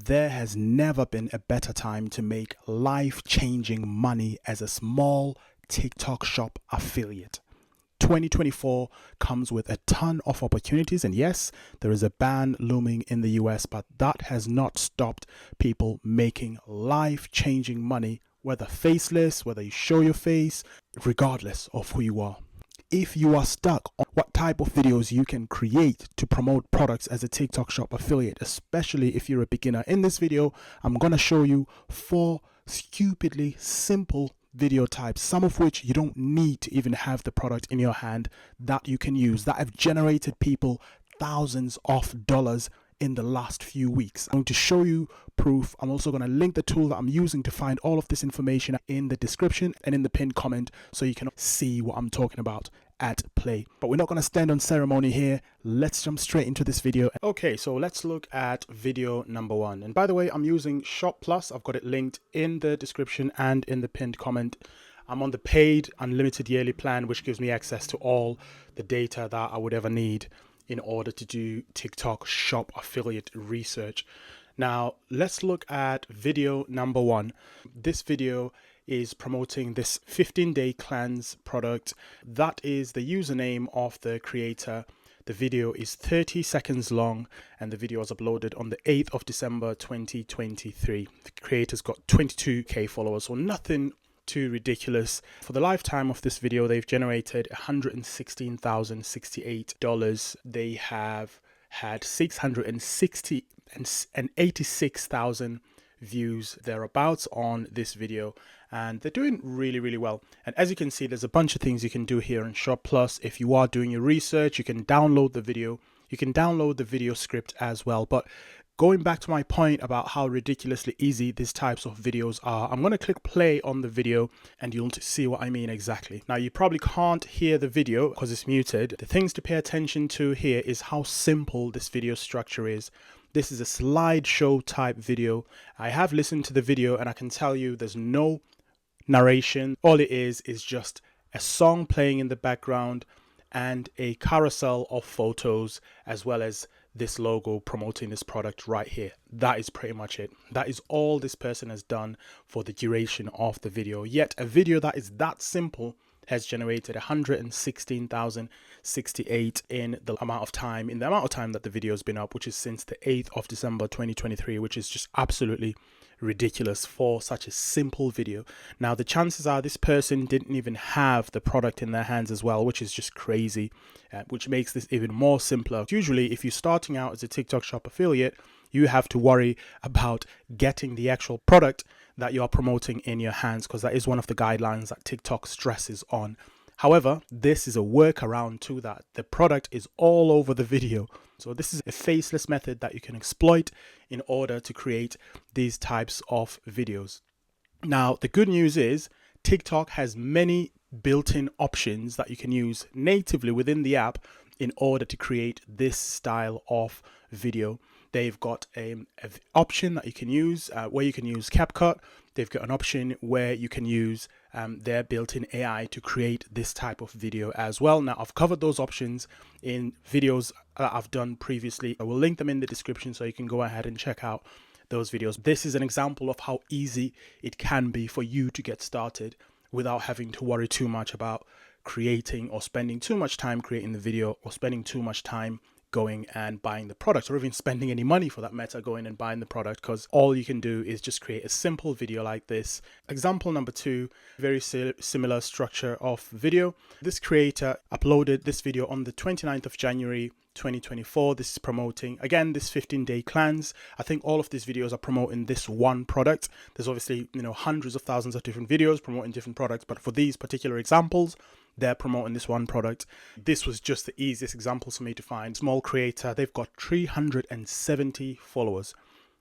There has never been a better time to make life-changing money as a small TikTok shop affiliate. 2024 comes with a ton of opportunities, and yes, there is a ban looming in the US, but that has not stopped people making life-changing money, whether faceless, whether you show your face, regardless of who you are. If you are stuck on what type of videos you can create to promote products as a TikTok shop affiliate, especially if you're a beginner, in this video, I'm going to show you 4 stupidly simple video types, some of which you don't need to even have the product in your hand, that you can use, that have generated people thousands of dollars in the last few weeks. I'm going to show you proof. I'm also going to link the tool that I'm using to find all of this information in the description and in the pinned comment so you can see what I'm talking about at play. But we're not going to stand on ceremony here. Let's jump straight into this video. Okay, so let's look at video number 1. And by the way, I'm using Shop Plus. I've got it linked in the description and in the pinned comment. I'm on the paid unlimited yearly plan, which gives me access to all the data that I would ever need in order to do TikTok shop affiliate research. Now, let's look at video number 1. This video is promoting this 15-day cleanse product. That is the username of the creator. The video is 30 seconds long and the video was uploaded on the 8th of December 2023. The creator's got 22k followers, so nothing too ridiculous. For the lifetime of this video, they've generated $116,068. They have had 686,000 views thereabouts on this video, and they're doing really well. And as you can see, there's a bunch of things you can do here in Shop Plus. If you are doing your research, you can download the video. You can download the video script as well. But going back to my point about how ridiculously easy these types of videos are, I'm going to click play on the video and you'll see what I mean exactly. Now, you probably can't hear the video because it's muted. The things to pay attention to here is how simple this video structure is. This is a slideshow type video. I have listened to the video and I can tell you there's no narration. All it is just a song playing in the background and a carousel of photos, as well as this logo promoting this product right here. That is pretty much it. That is all this person has done for the duration of the video. Yet a video that is that simple has generated 116,068 in the amount of time that the video has been up, which is since the 8th of December 2023, which is just absolutely ridiculous for such a simple video. Now, the chances are this person didn't even have the product in their hands as well, which is just crazy, which makes this even more simpler. Usually, if you're starting out as a TikTok shop affiliate, you have to worry about getting the actual product that you are promoting in your hands, because that is one of the guidelines that TikTok stresses on. However, this is a workaround to that. The product is all over the video. So this is a faceless method that you can exploit in order to create these types of videos. Now, the good news is TikTok has many built-in options that you can use natively within the app in order to create this style of video. They've got an option that you can use where you can use CapCut. They've got an option where you can use their built-in AI to create this type of video as well. Now, I've covered those options in videos I've done previously. I will link them in the description so you can go ahead and check out those videos. This is an example of how easy it can be for you to get started without having to worry too much about creating or spending too much time creating the video, or spending too much time going and buying the product, or even spending any money for that matter going and buying the product, because all you can do is just create a simple video like this. Example number 2, very similar structure of video. This creator uploaded this video on the 29th of January 2024. This is promoting, again, this 15-day cleanse. I think all of these videos are promoting this one product. There's obviously, hundreds of thousands of different videos promoting different products, but for these particular examples, they're promoting this one product. This was just the easiest example for me to find. Small creator, they've got 370 followers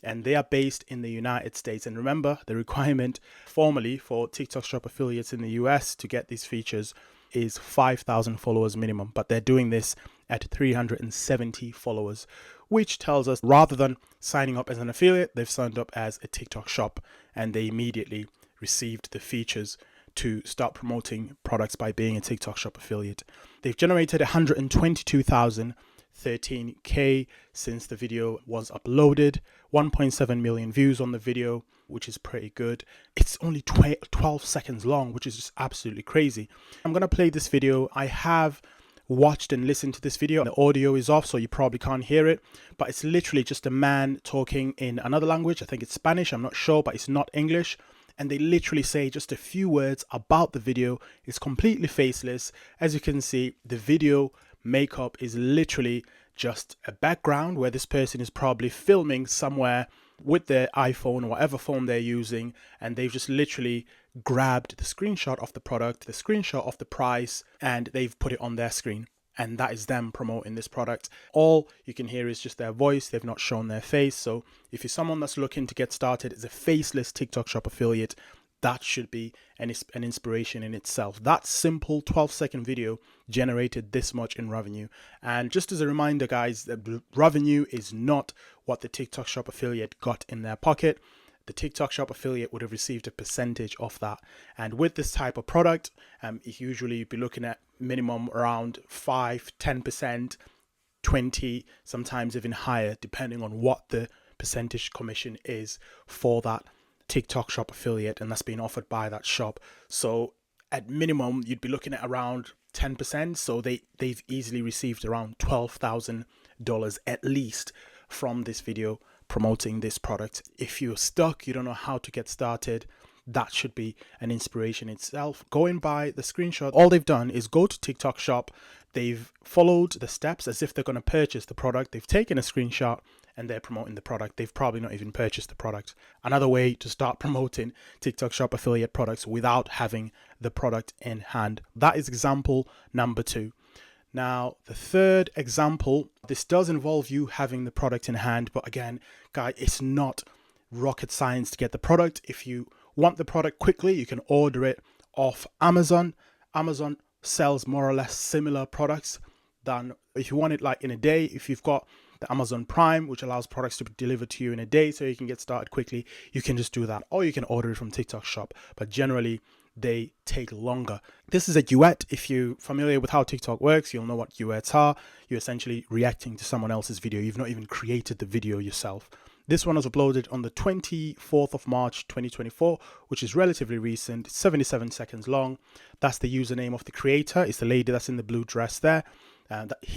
and they are based in the United States. And remember, the requirement formally for TikTok shop affiliates in the US to get these features is 5,000 followers minimum, but they're doing this at 370 followers, which tells us rather than signing up as an affiliate, they've signed up as a TikTok shop and they immediately received the features to start promoting products by being a TikTok shop affiliate. They've generated 122,000 13K since the video was uploaded, 1.7 million views on the video, which is pretty good. It's only 12 seconds long, which is just absolutely crazy. I'm gonna play this video. I have watched and listened to this video. The audio is off, so you probably can't hear it, but it's literally just a man talking in another language. I think it's Spanish, I'm not sure, but it's not English. And they literally say just a few words about the video. It's completely faceless. As you can see, the video makeup is literally just a background where this person is probably filming somewhere with their iPhone or whatever phone they're using, and they've just literally grabbed the screenshot of the product, the screenshot of the price, and they've put it on their screen. And that is them promoting this product. All you can hear is just their voice. They've not shown their face. So if you're someone that's looking to get started as a faceless TikTok Shop affiliate, that should be an inspiration in itself. That simple 12-second video generated this much in revenue. And just as a reminder, guys, that revenue is not what the TikTok Shop affiliate got in their pocket. The TikTok Shop affiliate would have received a percentage of that. And with this type of product, usually you'd be looking at minimum around 5, 10%, 20, sometimes even higher, depending on what the percentage commission is for that TikTok Shop affiliate, and that's being offered by that shop. So at minimum, you'd be looking at around 10%. So they've easily received around $12,000 at least from this video promoting this product. If you're stuck, you don't know how to get started, that should be an inspiration itself. Going by the screenshot, all they've done is go to TikTok Shop. They've followed the steps as if they're going to purchase the product. They've taken a screenshot and they're promoting the product. They've probably not even purchased the product. Another way to start promoting TikTok Shop affiliate products without having the product in hand. That is example number 2. Now, the third example, this does involve you having the product in hand, but again, guys, it's not rocket science to get the product. If you want the product quickly, you can order it off Amazon. Amazon sells more or less similar products than if you want it like in a day. If you've got the Amazon Prime, which allows products to be delivered to you in a day so you can get started quickly, you can just do that, or you can order it from TikTok Shop, but generally they take longer. This is a duet. If you're familiar with how TikTok works, you'll know what duets are. You're essentially reacting to someone else's video. You've not even created the video yourself. This one was uploaded on the 24th of March 2024, which is relatively recent. 77 seconds long. That's the username of the creator. It's the lady that's in the blue dress there.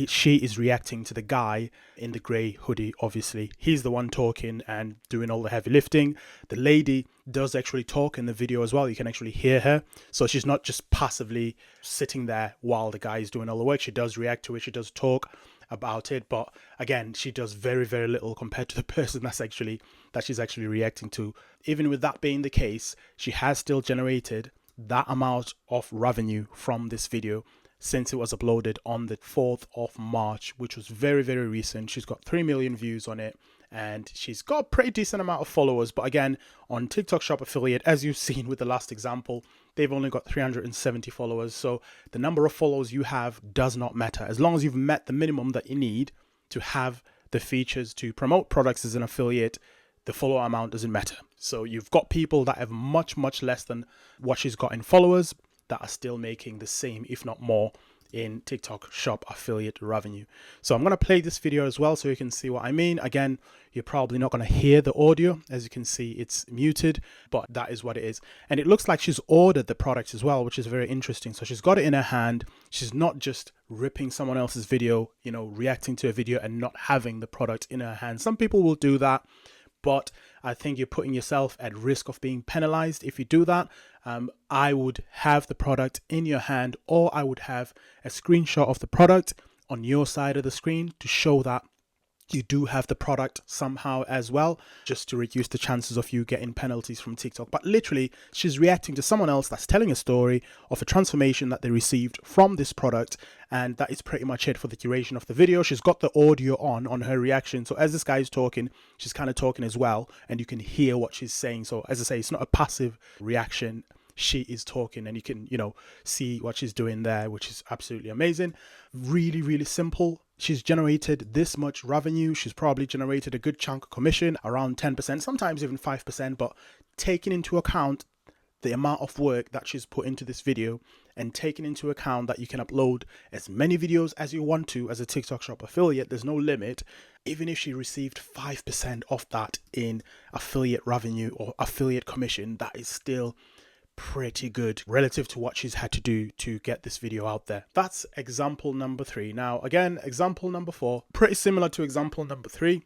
She is reacting to the guy in the grey hoodie. Obviously, he's the one talking and doing all the heavy lifting. The lady does actually talk in the video as well. You can actually hear her. So she's not just passively sitting there while the guy is doing all the work. She does react to it. She does talk about it. But again, she does very, very little compared to the person that she's actually reacting to. Even with that being the case, she has still generated that amount of revenue from this video since it was uploaded on the 4th of March, which was very, very recent. She's got 3 million views on it, and she's got a pretty decent amount of followers. But again, on TikTok Shop affiliate, as you've seen with the last example, they've only got 370 followers. So the number of followers you have does not matter. As long as you've met the minimum that you need to have the features to promote products as an affiliate, the follower amount doesn't matter. So you've got people that have much, much less than what she's got in followers that are still making the same, if not more, in TikTok Shop affiliate revenue. So I'm going to play this video as well so you can see what I mean. Again, you're probably not going to hear the audio. As you can see, it's muted, but that is what it is. And it looks like she's ordered the product as well, which is very interesting. So she's got it in her hand. She's not just ripping someone else's video, reacting to a video and not having the product in her hand. Some people will do that, but I think you're putting yourself at risk of being penalized if you do that. I would have the product in your hand, or I would have a screenshot of the product on your side of the screen to show that you do have the product somehow as well, just to reduce the chances of you getting penalties from TikTok. But literally, she's reacting to someone else that's telling a story of a transformation that they received from this product, and that is pretty much it for the duration of the video. She's got the audio on her reaction, so as this guy is talking, she's kind of talking as well, and you can hear what she's saying. So as I say, it's not a passive reaction. She is talking, and you can see what she's doing there, which is absolutely amazing. Really, really simple. She's generated this much revenue. She's probably generated a good chunk of commission, around 10%, sometimes even 5%, but taking into account the amount of work that she's put into this video, and taking into account that you can upload as many videos as you want to as a TikTok Shop affiliate, there's no limit. Even if she received 5% of that in affiliate revenue or affiliate commission, that is still pretty good relative to what she's had to do to get this video out there. That's example number 3. Now, again, example number 4, pretty similar to example number 3.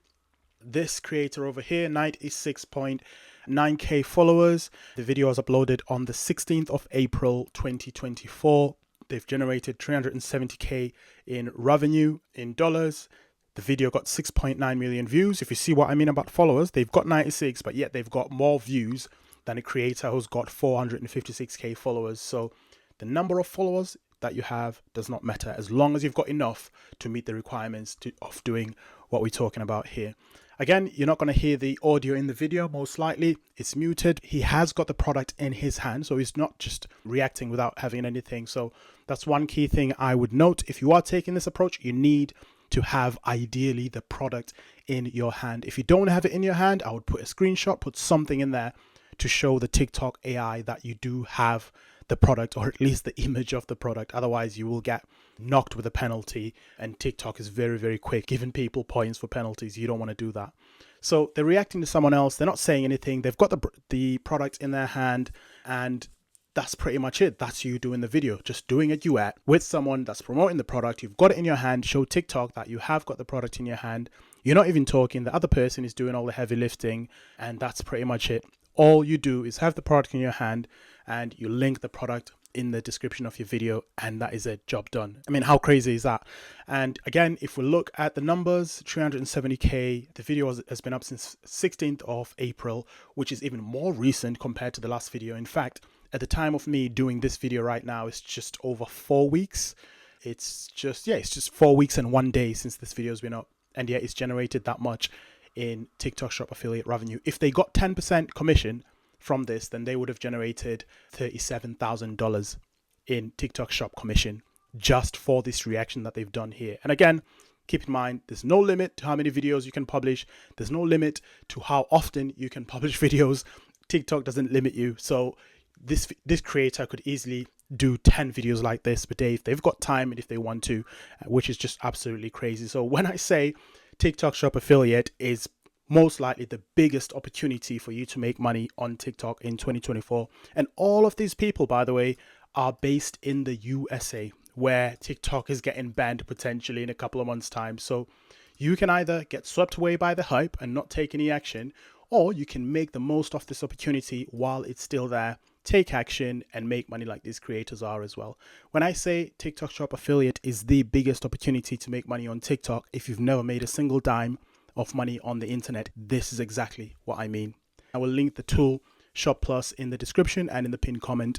This creator over here, 96.9k followers. The video was uploaded on the 16th of April 2024. They've generated 370k in revenue in dollars. The video got 6.9 million views. If you see what I mean about followers, they've got 96, but yet they've got more views than a creator who's got 456k followers. So the number of followers that you have does not matter as long as you've got enough to meet the requirements of doing what we're talking about here. Again, you're not going to hear the audio in the video, most likely. It's muted. He has got the product in his hand, so he's not just reacting without having anything. So that's one key thing I would note. If you are taking this approach, you need to have ideally the product in your hand. If you don't have it in your hand, I would put a screenshot, put something in there to show the TikTok AI that you do have the product, or at least the image of the product. Otherwise you will get knocked with a penalty, and TikTok is very, very quick giving people points for penalties. You don't want to do that. So they're reacting to someone else, they're not saying anything, they've got the product in their hand, and that's pretty much it. That's you doing the video, just doing a duet with someone that's promoting the product. You've got it in your hand. Show TikTok that you have got the product in your hand. You're not even talking, the other person is doing all the heavy lifting, and that's pretty much it. All you do is have the product in your hand and you link the product in the description of your video, and that is it, job done. I mean, how crazy is that? And again, if we look at the numbers, 370k, the video has been up since 16th of April, which is even more recent compared to the last video. In fact, at the time of me doing this video right now, it's just over 4 weeks. It's just 4 weeks and 1 day since this video has been up, and yet it's generated that much in TikTok Shop affiliate revenue. If they got 10% commission from this, then they would have generated $37,000 in TikTok Shop commission just for this reaction that they've done here. And again, keep in mind, there's no limit to how many videos you can publish. There's no limit to how often you can publish videos. TikTok doesn't limit you. So this creator could easily do 10 videos like this per day if they've got time and if they want to, which is just absolutely crazy. So when I say TikTok Shop affiliate is most likely the biggest opportunity for you to make money on TikTok in 2024. And all of these people, by the way, are based in the USA, where TikTok is getting banned potentially in a couple of months' time. So you can either get swept away by the hype and not take any action, or you can make the most of this opportunity while it's still there, take action and make money like these creators are as well. When I say TikTok Shop affiliate is the biggest opportunity to make money on TikTok, if you've never made a single dime of money on the internet, this is exactly what I mean. I will link the tool Shop Plus in the description and in the pinned comment,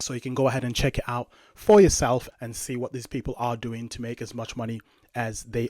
so you can go ahead and check it out for yourself and see what these people are doing to make as much money as they